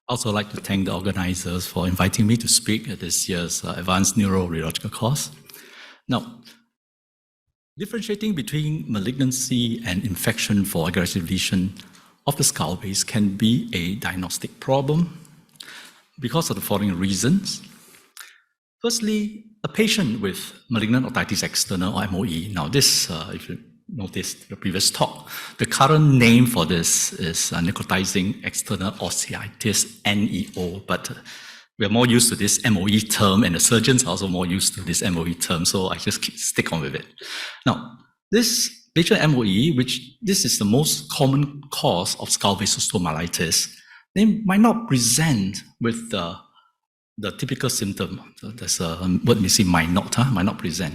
Also like to thank the organizers for inviting me to speak at this year's Advanced Neuroradiological course. Now, differentiating between malignancy and infection for aggressive lesion of the skull base can be a diagnostic problem because of the following reasons. Firstly, a patient with malignant otitis externa or MOE. Now this, if you noticed the previous talk, the current name for this is necrotizing external osteitis, NEO, but we are more used to this MOE term, and the surgeons are also more used to this MOE term, so I just stick on with it. Now, this patient MOE, which this is the most common cause of skull base osteomyelitis, they might not present with the typical symptom. There's a word missing, might not present,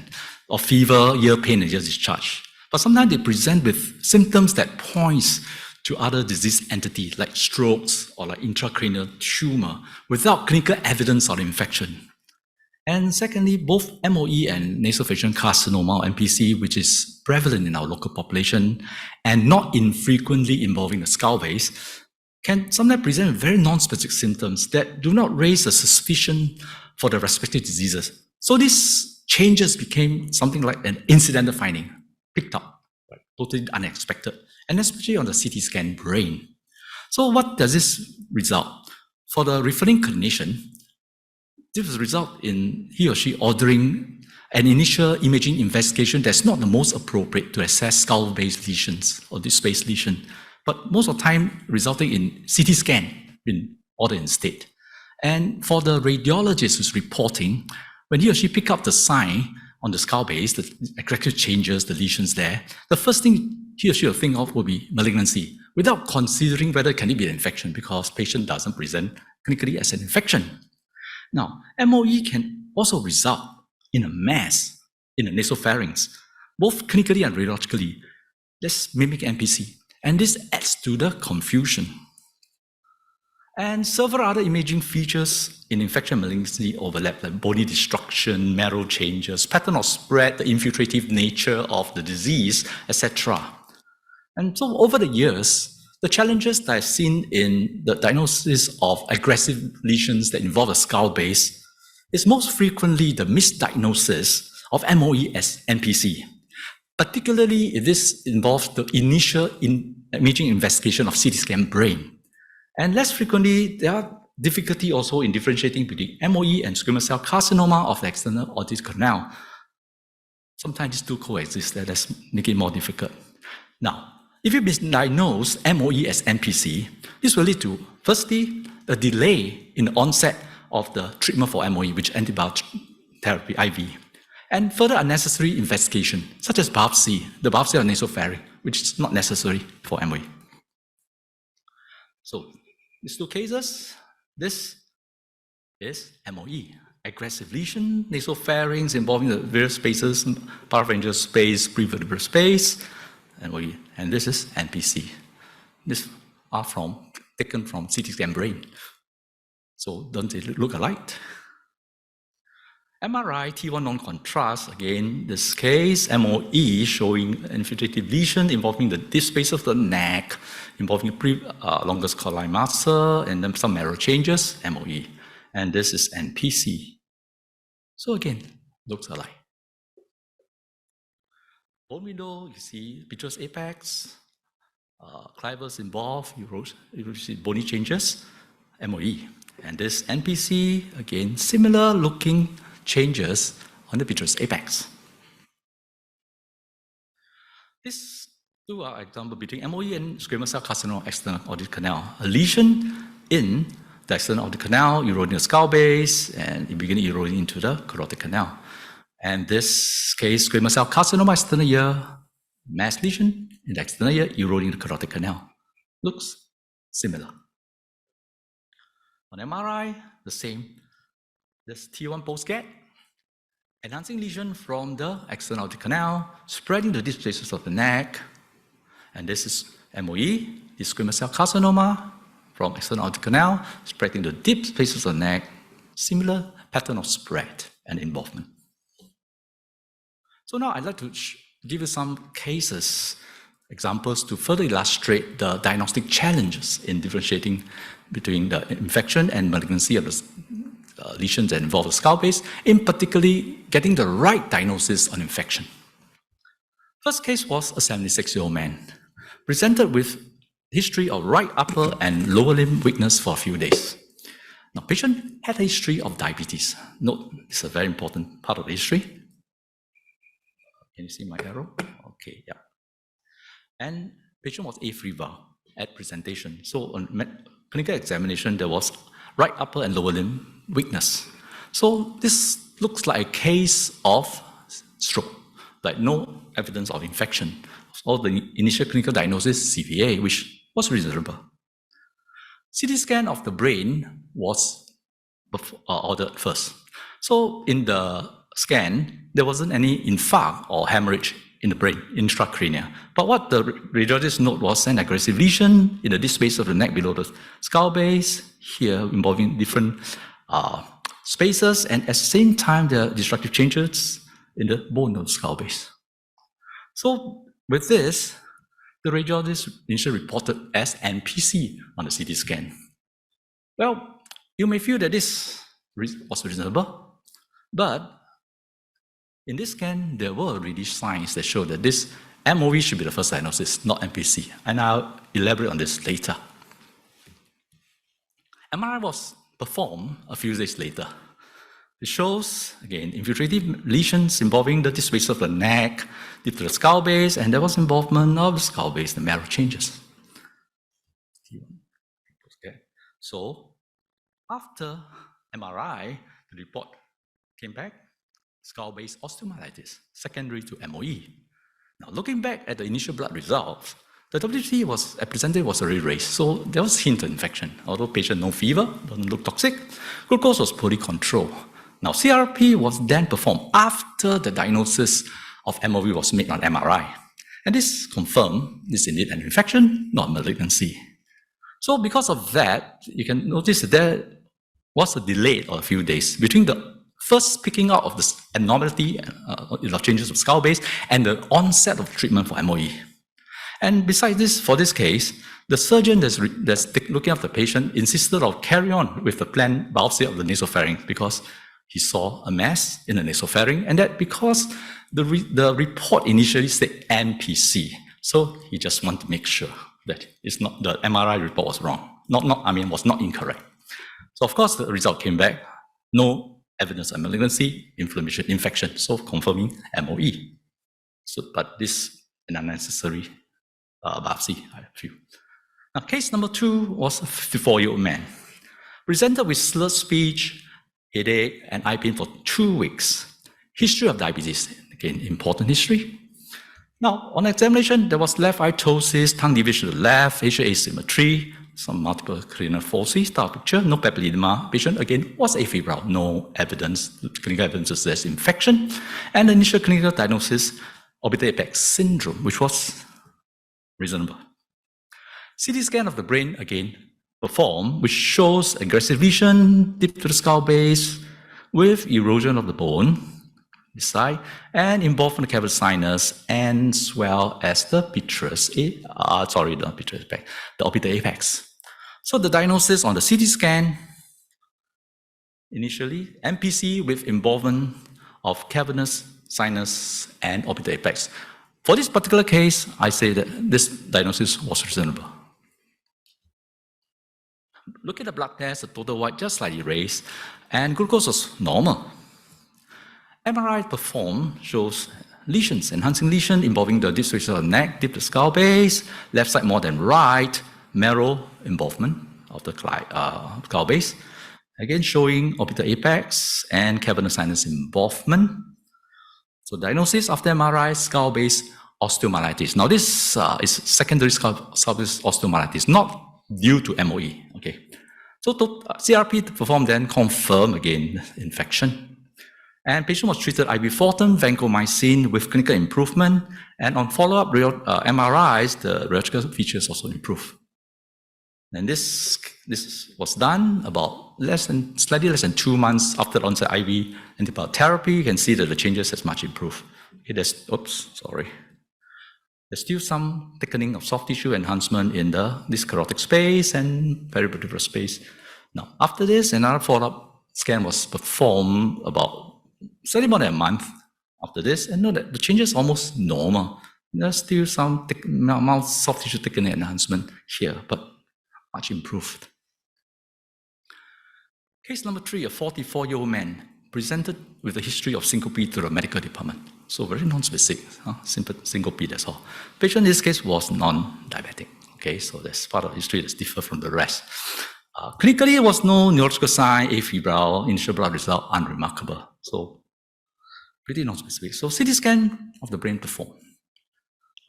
of fever, ear pain, and ear discharge. But sometimes they present with symptoms that points to other disease entities like strokes or like intracranial tumor without clinical evidence of infection. And secondly, both MOE and nasopharyngeal carcinoma, or NPC, which is prevalent in our local population and not infrequently involving the skull base, can sometimes present very non-specific symptoms that do not raise a suspicion for the respective diseases. So these changes became something like an incidental finding, picked up, right? Totally unexpected, and especially on the CT scan brain. So what does this result? For the referring clinician, this will result in he or she ordering an initial imaging investigation that's not the most appropriate to assess skull-based lesions or disc space lesion, but most of the time resulting in CT scan being ordered instead. And for the radiologist who's reporting, when he or she pick up the sign on the skull base, the aggressive changes, the lesions there, the first thing he or she will think of will be malignancy, without considering whether can it be an infection, because patient doesn't present clinically as an infection. Now, MOE can also result in a mass in the nasopharynx, both clinically and radiologically. Let's mimic NPC. And this adds to the confusion. And several other imaging features in infection malignancy overlap, like body destruction, marrow changes, pattern of spread, the infiltrative nature of the disease, etc. And so over the years, the challenges that I've seen in the diagnosis of aggressive lesions that involve a skull base is most frequently the misdiagnosis of MOE as NPC. Particularly if this involves the initial imaging investigation of CT scan brain. And less frequently, there are difficulty also in differentiating between MOE and squamous cell carcinoma of the external audit canal. Sometimes these two coexist, that's make it more difficult. Now, if you misdiagnose MOE as NPC, this will lead to, firstly, a delay in the onset of the treatment for MOE, which is antibiotic therapy, IV. And further unnecessary investigation, such as biopsy, the biopsy of nasopharynx, which is not necessary for MOE. So, these two cases, this is MOE, aggressive lesion, nasopharynx involving the various spaces, parapharyngeal space, prevertebral space, MOE, and this is NPC. These are taken from CT scan brain. So, don't they look alike? MRI T1 non-contrast, again, this case, MOE showing infiltrative lesion involving the disc space of the neck, involving longus colli muscle, and then some marrow changes, MOE. And this is NPC. So again, looks alike. Bone window, you see vitreous apex, clivus involved, you see bony changes, MOE. And this NPC, again, similar looking changes on the vitreous apex. These two are examples between MOE and squamous cell carcinoma external audit canal. A lesion in the external audit canal, eroding the skull base, and it begins eroding into the carotid canal. And this case, squamous cell carcinoma external ear, mass lesion in the external ear, eroding the carotid canal. Looks similar. On MRI, the same. This T1 postgap, enhancing lesion from the external audit canal, spreading the deep spaces of the neck. And this is MOE, this squamous cell carcinoma from external audit canal, spreading the deep spaces of the neck, similar pattern of spread and involvement. So now I'd like to give you some cases examples to further illustrate the diagnostic challenges in differentiating between the infection and malignancy of the lesions that involve the skull base, in particularly getting the right diagnosis on infection. First case was a 76-year-old man, presented with history of right upper and lower limb weakness for a few days. Now, patient had a history of diabetes. Note, it's a very important part of the history. Can you see my arrow? Okay, yeah. And patient was afebrile at presentation. So on clinical examination, there was right upper and lower limb weakness. So this looks like a case of stroke, but no evidence of infection. So the initial clinical diagnosis, CVA, which was reasonable. CT scan of the brain was ordered first. So in the scan, there wasn't any infarct or hemorrhage in the brain, intracranial. But what the radiologist noted was an aggressive lesion in the disc space of the neck below the skull base, here involving different spaces, and at the same time, there are destructive changes in the bone of the skull base. So with this, the radiologist initially reported as NPC on the CT scan. Well, you may feel that this was reasonable, but in this scan, there were already signs that show that this MOE should be the first diagnosis, not NPC, and I'll elaborate on this later. MRI was performed a few days later. It shows, again, infiltrative lesions involving the disc space of the neck, deep to the skull base, and there was involvement of the skull base, the marrow changes. Okay. So, after MRI, the report came back, skull base osteomyelitis, secondary to MOE. Now, looking back at the initial blood results, the WT was presented was already raised, so there was hint of infection. Although patient no fever, doesn't look toxic, glucose was poorly controlled. Now, CRP was then performed after the diagnosis of MOE was made on MRI. And this confirmed this is indeed an infection, not malignancy. So because of that, you can notice that there was a delay of a few days between the first picking out of the abnormality of changes of skull base and the onset of treatment for MOE. And besides this, for this case, the surgeon that's looking after the patient insisted on carry on with the planned biopsy of the nasopharynx because he saw a mass in the nasopharynx, and that because the report initially said NPC, so he just wanted to make sure that it's not the MRI report was wrong, was not incorrect. So of course the result came back, no evidence of malignancy, inflammation, infection, so confirming MOE. So, but this an unnecessary biopsy, I feel. Now, case number 2 was a 54-year-old man, presented with slurred speech, headache, and eye pain for 2 weeks. History of diabetes, again, important history. Now, on examination, there was left eye ptosis, tongue deviation to the left, facial asymmetry, some multiple cranial foci, star picture, no papilledema. Patient, again, was afebrile, no evidence, clinical evidence suggests infection, and the initial clinical diagnosis, orbital apex syndrome, which was reasonable. CT scan of the brain, again, performed, which shows aggressive lesion deep to the skull base with erosion of the bone, this side, and involvement of the cavernous sinus, and as well as the petrous, the orbital apex. So the diagnosis on the CT scan, initially, NPC with involvement of cavernous sinus and orbital apex. For this particular case, I say that this diagnosis was reasonable. Look at the blood test, the total white just slightly raised, and glucose was normal. MRI performed shows lesions, enhancing lesion involving the deep space of the neck, deep to the skull base, left side more than right, marrow involvement of the skull base, again showing orbital apex and cavernous sinus involvement. So diagnosis after MRI, skull base osteomyelitis. Now this is secondary skull base osteomyelitis, not due to MOE. Okay, so CRP performed then confirmed again infection, and patient was treated IV Fortum, vancomycin with clinical improvement, and on follow-up MRIs, the radiological features also improved. And this was done about slightly less than 2 months after onset IV antibiotic therapy. You can see that the changes has much improved. Okay, There's still some thickening of soft tissue enhancement in this carotid space and perivertebral space. Now, after this, another follow-up scan was performed about slightly more than a month after this, and note that the change is almost normal. There's still some mild soft tissue thickening enhancement here, but much improved. Case number 3, a 44-year-old man presented with a history of syncope to the medical department. So very non-specific, syncope, that's all. Patient in this case was non-diabetic. Okay, so that's part of history that's different from the rest. Clinically, there was no neurological sign, afebrile, initial blood result, unremarkable. So pretty non-specific. So CT scan of the brain performed.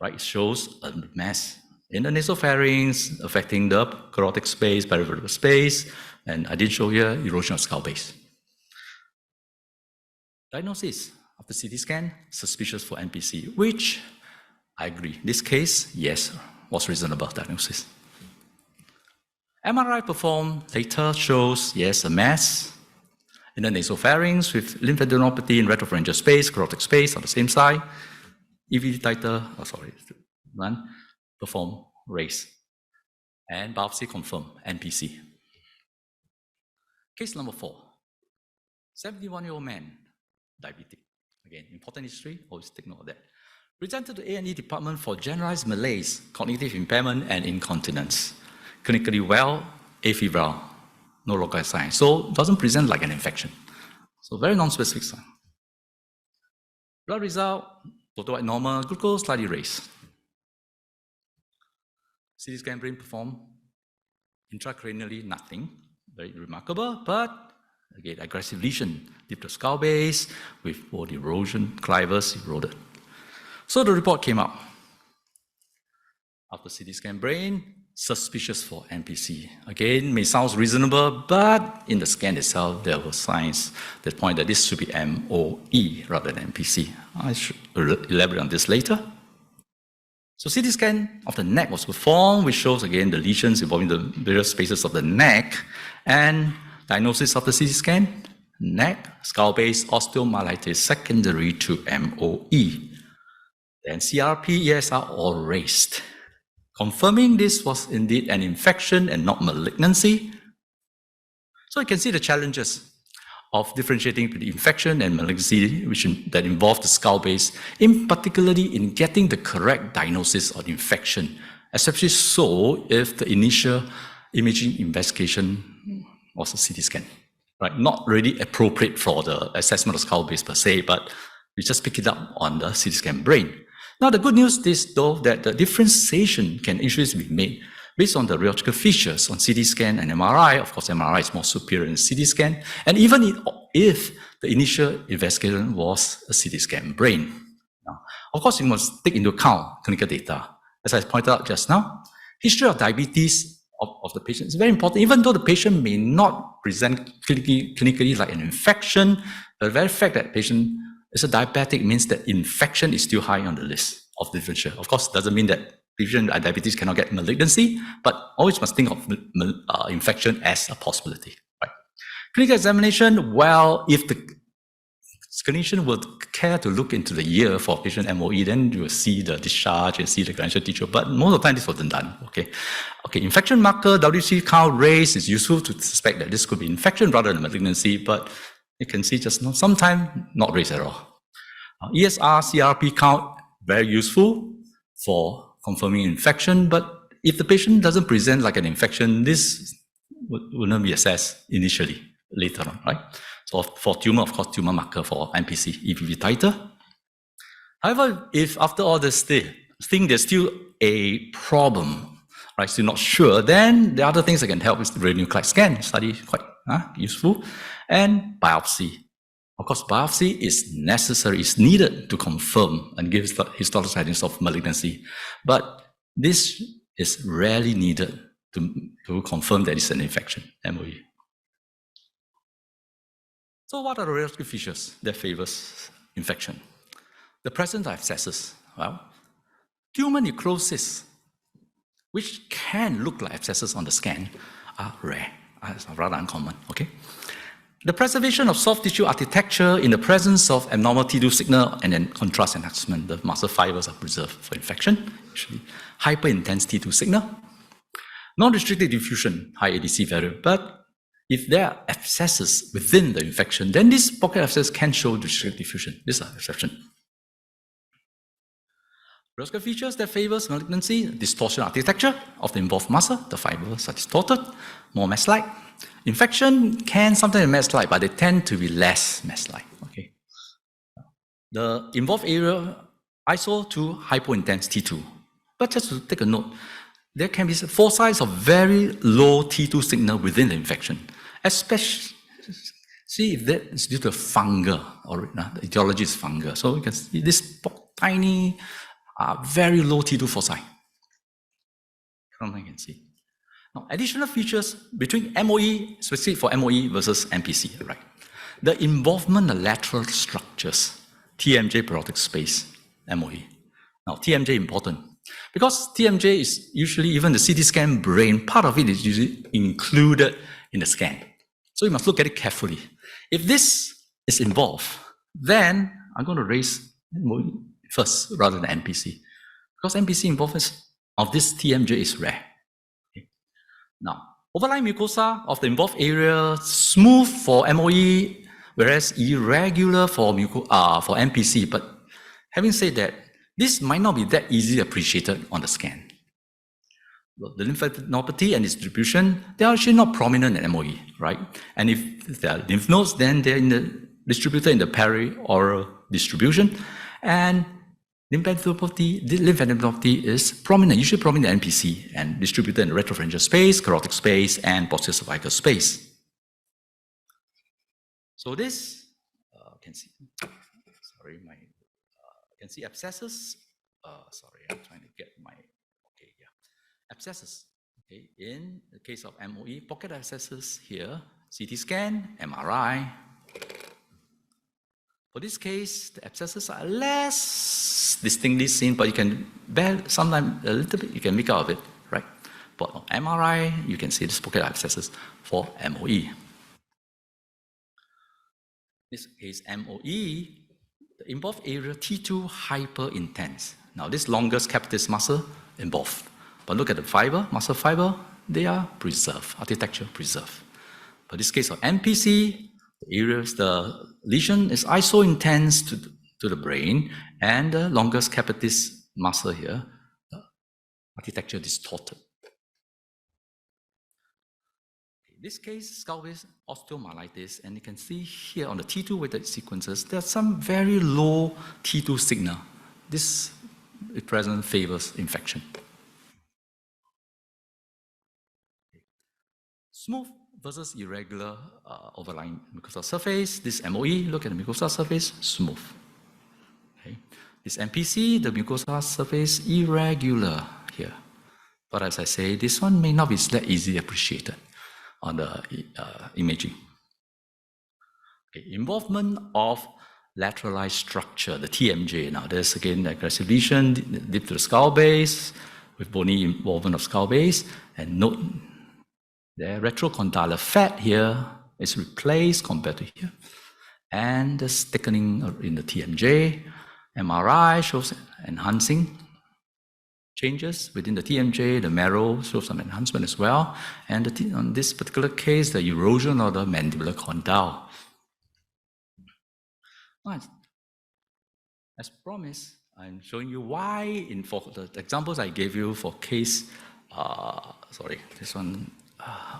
Right, it shows a mass in the nasopharynx affecting the carotid space, perivertebral space, and I did show here erosion of skull base. Diagnosis of the CT scan, suspicious for NPC, which I agree. This case, yes, was reasonable diagnosis. MRI performed later shows, yes, a mass in the nasopharynx with lymphadenopathy in retropharyngeal space, carotid space on the same side. EVD titer, perform raise. And biopsy confirmed NPC. Case number 4, 71-year-old man, diabetic. Again, important history, always take note of that. Presented to A&E department for generalized malaise, cognitive impairment, and incontinence. Clinically well, afebrile, no localized sign. So doesn't present like an infection. So very non-specific sign. Blood result, total normal, glucose slightly raised. CT scan brain performed intracranially, nothing very remarkable, but again, aggressive lesion deep to skull base with bone erosion, clivus eroded. So the report came out. After CT scan brain, suspicious for NPC. Again, may sound reasonable, but in the scan itself, there were signs that point that this should be MOE rather than NPC. I should elaborate on this later. So CT scan of the neck was performed, which shows again the lesions involving the various spaces of the neck, and diagnosis of the CT scan, neck, skull base, osteomyelitis secondary to MOE. Then CRP, ESR all raised. Confirming this was indeed an infection and not malignancy. So you can see the challenges of differentiating between infection and malignancy that involve the skull base, in particularly in getting the correct diagnosis of infection, especially so if the initial imaging investigation was a CT scan, right? Not really appropriate for the assessment of skull base per se, but we just pick it up on the CT scan brain. Now, the good news is, though, that the differentiation can easily be made based on the radiological features on CT scan and MRI. Of course, MRI is more superior than CT scan, and even if the initial investigation was a CT scan brain. Now, of course, you must take into account clinical data. As I pointed out just now, history of diabetes of the patient is very important, even though the patient may not present clinically like an infection. The very fact that patient is a diabetic means that infection is still high on the list of differential. Of course, it doesn't mean that patient with diabetes cannot get malignancy, but always must think of infection as a possibility. Right? Clinical examination, well, if the clinician would care to look into the year for patient MOE, then you will see the discharge and see the credential teacher, but most of the time this wasn't done. Okay, infection marker, WC count raised is useful to suspect that this could be infection rather than malignancy, but you can see just sometimes not raised at all. ESR, CRP count, very useful for confirming infection, but if the patient doesn't present like an infection, this would not be assessed initially, later on, right? So for tumor, of course, tumor marker for NPC, EVV titer. However, if after all this thing there's still a problem, right, still not sure, then the other things that can help is the radionuclide scan, study quite useful, and biopsy. Of course, biopsy is necessary, is needed to confirm and give histological signs of malignancy. But this is rarely needed to confirm that it's an infection, MOE. So what are the radiological features that favors infection? The presence of abscesses. Well, tumor necrosis, which can look like abscesses on the scan, are rare, rather uncommon, okay? the preservation of soft tissue architecture in the presence of abnormal T2 signal and then contrast enhancement. The muscle fibers are preserved for infection, usually hyper-intense T2 signal. Non-restricted diffusion, high ADC value, but if there are abscesses within the infection, then these pocket abscesses can show restricted diffusion. These are exceptions. Roscoe features that favors malignancy, distortion architecture of the involved muscle, the fibers are distorted, more mesh-like. Infection can sometimes be mesh-like, but they tend to be less mesh-like. Okay. The involved area iso to hypointense T2. But just to take a note, there can be foci of very low T2 signal within the infection, especially if that is due to fungal, or the etiology is fungal. So you can see this tiny, very low T2 foci. Come on, you can see. Now, additional features between MOE, specific for MOE versus MPC, right? The involvement of lateral structures, TMJ periodic space, MOE. Now, TMJ important because TMJ is usually, even the CT scan brain, part of it is usually included in the scan. So you must look at it carefully. If this is involved, then I'm going to raise MOE first rather than MPC, because MPC involvement of this TMJ is rare. Okay. Now, overlying mucosa of the involved area smooth for MOE, whereas irregular for MPC. But having said that, this might not be that easily appreciated on the scan. The lymphadenopathy and distribution, they are actually not prominent in MOE, right? And if there are lymph nodes, then they're distributed in the perioral distribution. And lymphadenopathy is prominent, usually prominent in NPC, and distributed in the retropharyngeal space, carotid space, and posterior cervical space. So this, can see, sorry, can see abscesses. Sorry, I'm trying to get my, okay, yeah. Abscesses, okay, in the case of MOE, pocket abscesses here, CT scan, MRI. For this case, the abscesses are less distinctly seen, but you can sometimes a little bit, you can make out of it, right? But on MRI, you can see this pocket abscesses for MOE. This case, MOE, the involved area T2 hyper-intense. Now, this longus capitis muscle involved. But look at the fiber, muscle fiber, they are preserved, architecture preserved. But this case of MPC, the areas, the lesion is iso-intense to the brain, and the longus capitis muscle here, the architecture distorted. In this case, skull-base osteomyelitis, and you can see here on the T2 weighted sequences, there's some very low T2 signal. This at present favors infection. Smooth versus irregular overlying mucosal surface. This MOE, look at the mucosal surface, smooth. Okay. This MPC, the mucosal surface, irregular here. But as I say, this one may not be that easily appreciated on the imaging. Okay. Involvement of lateralized structure, the TMJ. Now there's again aggressive lesion deep to the skull base with bony involvement of skull base, and note the retrocondylar fat here is replaced compared to here, and the thickening in the TMJ. MRI shows enhancing changes within the TMJ. The marrow shows some enhancement as well, and on this particular case, the erosion of the mandibular condyle. Right. As promised, I'm showing you why for the examples I gave you for case, sorry, this one.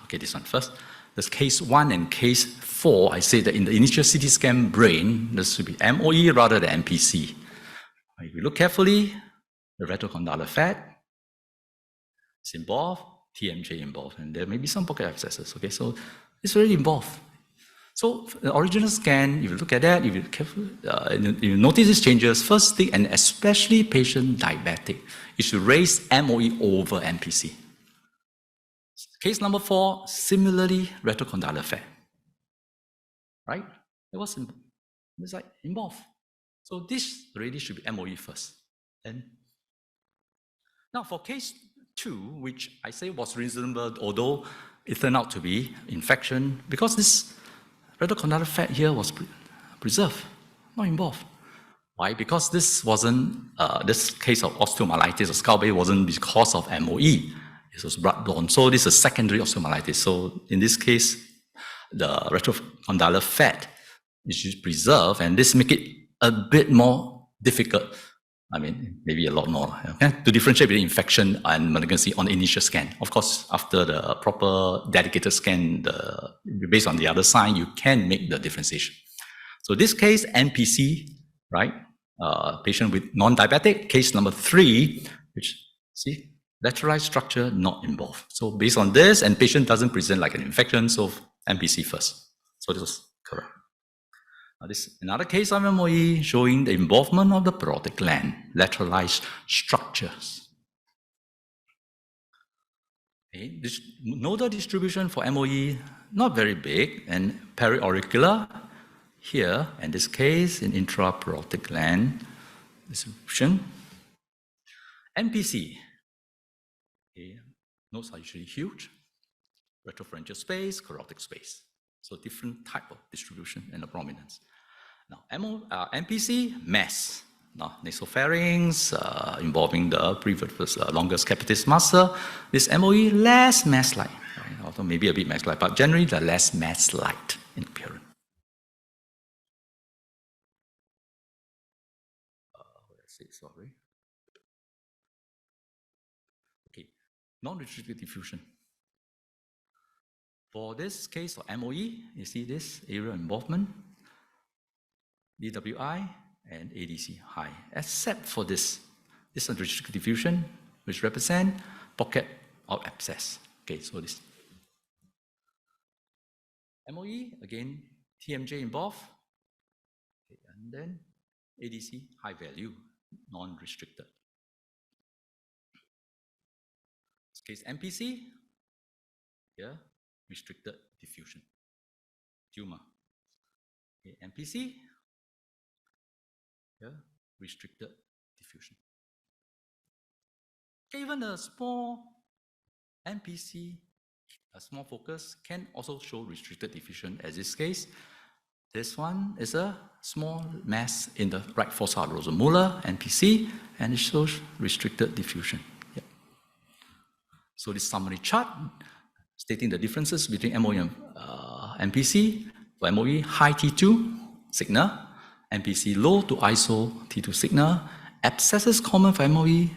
Okay, this one first. There's case 1 and case 4. I say that in the initial CT scan brain, this should be MOE rather than MPC. If you look carefully, the retrocondylar fat is involved, TMJ involved, and there may be some pocket abscesses. Okay, so it's already involved. So the original scan, if you look at that, if you careful, you notice these changes. First thing, and especially patient diabetic, you should raise MOE over MPC. Case number 4, similarly, retrocondylar fat. Right? It was involved. So this already should be MOE first. And now for case 2, which I say was reasonable, although it turned out to be infection, because this retrocondylar fat here was preserved, not involved. Why? Because this wasn't, this case of osteomyelitis or skull base wasn't because of MOE. It was blood-borne. So this is secondary osteomyelitis. So in this case, the retrocondylar fat is preserved, and this make it a bit more difficult. I mean, maybe a lot more, okay, to differentiate between infection and malignancy on the initial scan. Of course, after the proper dedicated scan, based on the other sign, you can make the differentiation. So this case, NPC, right? Patient with non-diabetic, case number 3, which, see, lateralized structure not involved. So based on this, and patient doesn't present like an infection, so NPC first. So this was correct. Now this is another case of MOE showing the involvement of the parotid gland, lateralized structures. Okay. This nodal distribution for MOE, not very big, and periauricular here, in this case, in intraparotid gland distribution. NPC, okay. Nodes are usually huge, retropharyngeal space, carotid space. So different type of distribution and the prominence. Now, NPC, mass. Now, nasopharynx, involving the previous longus capitis muscle. This MOE, less mass-like, right? Although maybe a bit mass-like, but generally the less mass-like in appearance. Sorry. Okay, non-restricted diffusion. For this case of MOE, you see this area involvement, DWI and ADC high, except for this unrestricted diffusion, which represent pocket of abscess. Okay, so this MOE, again, TMJ involved, okay, and then ADC high value, non-restricted. This case NPC, here, restricted diffusion, tumor. Okay, NPC, here, restricted diffusion. Even a small NPC, a small focus, can also show restricted diffusion. As this case, this one is a small mass in the right fossa rosomolar, NPC, and it shows restricted diffusion. Yep. So this summary chart stating the differences between MOE and NPC. For MOE, high T2 signal, NPC low to iso T2 signal. Abscesses common for MOE.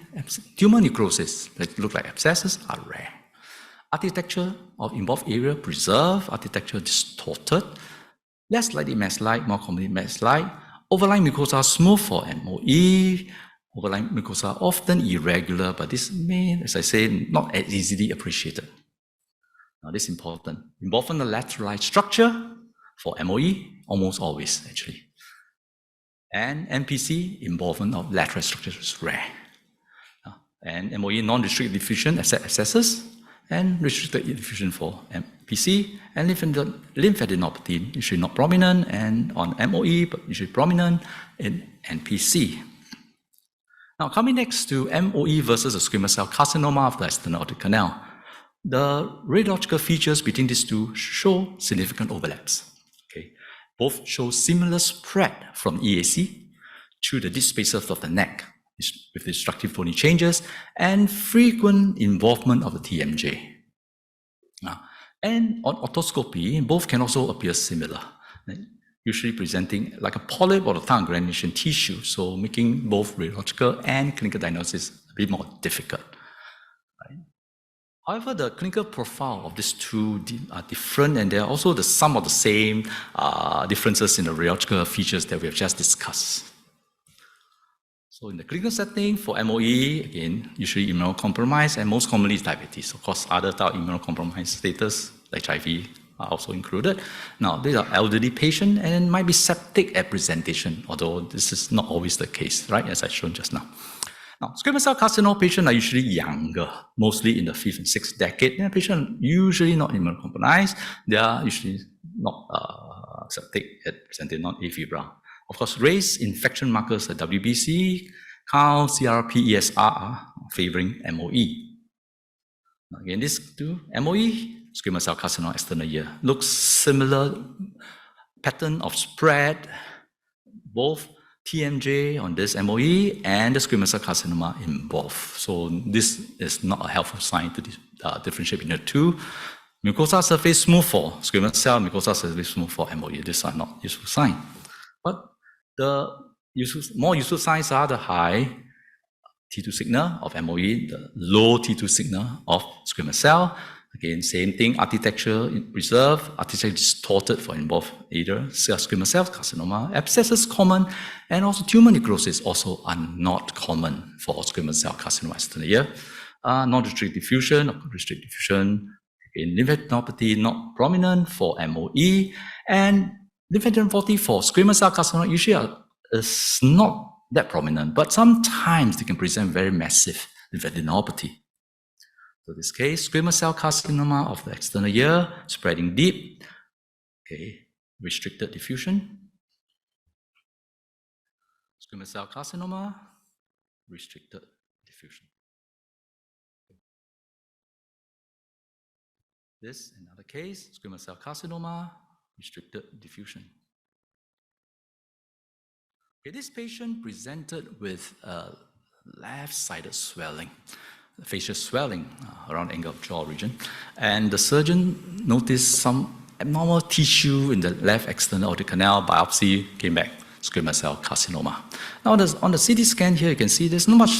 Tumor necrosis that look like abscesses are rare. Architecture of involved area preserved, architecture distorted. Less likely mass-like, more commonly mass-like. Overlying mucosa smooth for MOE. Overlying mucosa often irregular, but this may, as I say, not as easily appreciated. Now this is important. Involvement of lateralized structure for MOE, almost always actually. And NPC, involvement of lateral structures is rare. And MOE, non-restricted diffusion, abscesses, and restricted diffusion for NPC, and lymphadenopathy, usually not prominent, and on MOE, but usually prominent in NPC. Now, coming next to MOE versus a squamous cell carcinoma of the external aortic canal, the radiological features between these two show significant overlaps. Okay, both show similar spread from EAC to the deep spaces of the neck with destructive bony changes and frequent involvement of the TMJ. And on otoscopy, both can also appear similar, usually presenting like a polyp or a tongue granulation tissue, so making both radiological and clinical diagnosis a bit more difficult. Right? However, the clinical profile of these two are different, and there are also some of the same differences in the radiological features that we have just discussed. So in the clinical setting for MOE, again, usually immunocompromised, and most commonly is diabetes. Of course, other type of immunocompromised status, like HIV, are also included. Now, these are elderly patients and might be septic at presentation, although this is not always the case, right, as I shown just now. Now, squamous cell carcinoma patients are usually younger, mostly in the 5th and 6th decade. And patients usually not immunocompromised. They are usually not septic at presentation, not afebrile. Of course, race infection markers like WBC, count, CRP, ESR are favoring MOE. Again, these two, MOE, squamous cell carcinoma external ear, looks similar pattern of spread, both TMJ on this MOE and the squamous cell carcinoma in both. So this is not a helpful sign to differentiate between the two. Mucosa surface smooth for squamous cell, mucosa surface smooth for MOE. These are not useful signs. But the more useful signs are the high T2 signal of MOE, the low T2 signal of squamous cell. Again, same thing, architecture preserved, architecture distorted for involved either squamous cell carcinoma, abscesses common, and also tumor necrosis also are not common for squamous cell carcinoma external ear. Non-restricted diffusion or restricted diffusion, in lymphadenopathy not prominent for MOE, and lymphadenopathy for squamous cell carcinoma usually is not that prominent, but sometimes they can present very massive lymphadenopathy. So this case, squamous cell carcinoma of the external ear, spreading deep, okay, restricted diffusion. Squamous cell carcinoma, restricted diffusion. This, another case, squamous cell carcinoma, restricted diffusion. Okay, this patient presented with left-sided swelling, facial swelling around the angle of jaw region, and the surgeon noticed some abnormal tissue in the left external aortic canal. Biopsy came back squamous cell carcinoma. Now, on the CT scan here, you can see there's not much,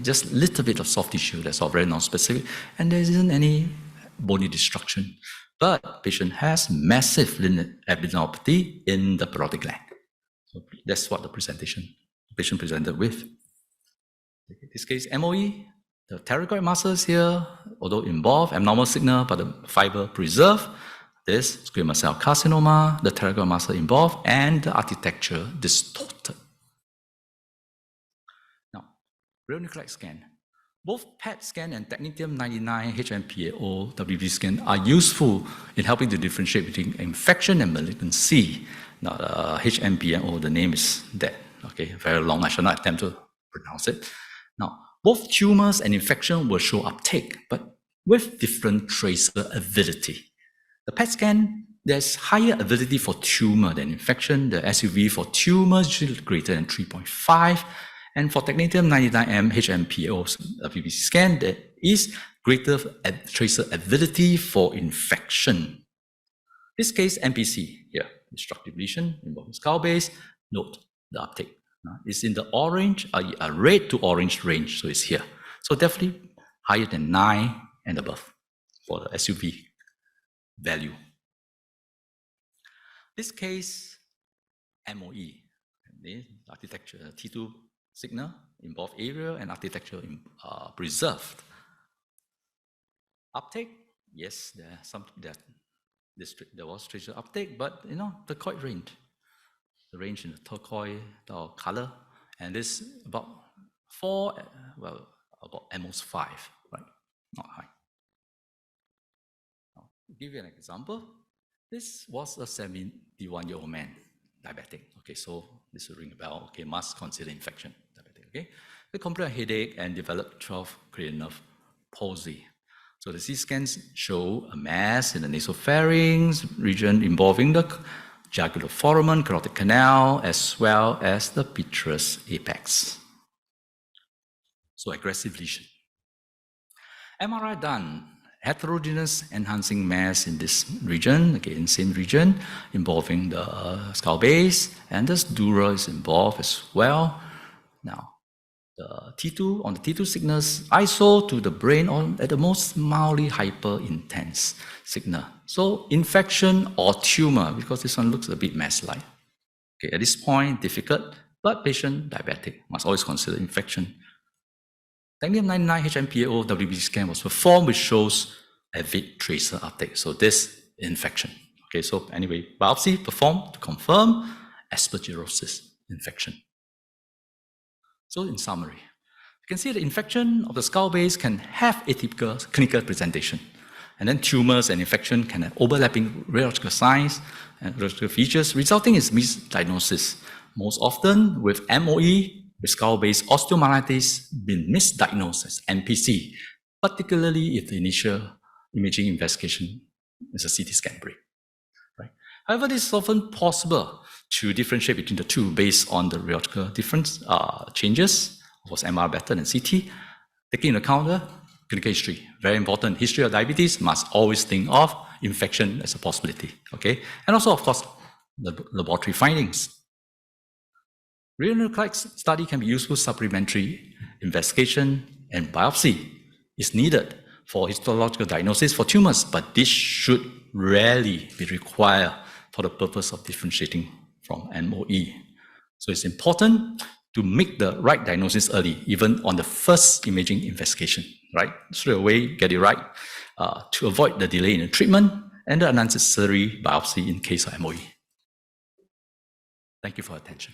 just a little bit of soft tissue. That's all very non-specific, and there isn't any bony destruction. But patient has massive lymphadenopathy in the parotid gland. So that's what the patient presented with. In this case, MOE, the pterygoid muscles here, although involved, abnormal signal, but the fiber preserved. This squamous cell carcinoma, the pterygoid muscle involved, and the architecture distorted. Now, radionuclide scan. Both PET scan and technetium-99 HMPAO WB scan are useful in helping to differentiate between infection and malignancy. Now, HMPAO, the name is that, okay, very long, I shall not attempt to pronounce it. Now, both tumors and infection will show uptake, but with different tracer avidity. The PET scan, there's higher avidity for tumor than infection. The SUV for tumors is greater than 3.5. And for technetium-99M HMPAO PBC scan, there is greater tracer avidity for infection. This case, MPC here, destructive lesion involving skull base. Note the uptake. It's in the orange, a red to orange range, so it's here. So definitely higher than 9 and above for the SUV value. This case, MOE, the architecture, T2 signal, involved area and architecture preserved. Uptake, yes, there was tracer uptake, but turquoise range. The range in the turquoise color, and this about 4, about almost 5, right? Not high. Now, to give you an example, this was a 71-year-old man, diabetic. Okay, so this will ring a bell. Okay, must consider infection, diabetic. Okay, they complained of headache and developed 12 cranial nerve palsy. So the CT scans show a mass in the nasopharynx region involving the jugular foramen, carotid canal, as well as the petrous apex. So aggressive lesion. MRI done, heterogeneous enhancing mass in this region, again, same region, involving the skull base, and the dura is involved as well. Now, the T2, on the T2 signals, ISO to the brain at the most mildly hyper-intense signal. So infection or tumor, because this one looks a bit mass-like. Okay, at this point, difficult, but patient diabetic, must always consider infection. Technetium-99 HMPAO WBC scan was performed, which shows avid tracer uptake. So this infection. Okay, so anyway, biopsy performed to confirm aspergillosis infection. So in summary, you can see the infection of the skull base can have atypical clinical presentation. And then tumors and infection can have overlapping radiological signs and radiological features, resulting in misdiagnosis. Most often with MOE, with skull base osteomyelitis been misdiagnosed as MPC, particularly if the initial imaging investigation is a CT scan break. Right? However, this is often possible to differentiate between the two based on the radiological difference changes. Was MR better than CT? Taking into account the clinical history, very important. History of diabetes must always think of infection as a possibility. Okay, and also of course the laboratory findings. Radionuclide study can be useful supplementary investigation, and biopsy is needed for histological diagnosis for tumors, but this should rarely be required for the purpose of differentiating from MOE. So it's important to make the right diagnosis early, even on the first imaging investigation, right? Straight away, get it right to avoid the delay in the treatment and the unnecessary biopsy in case of MOE. Thank you for your attention.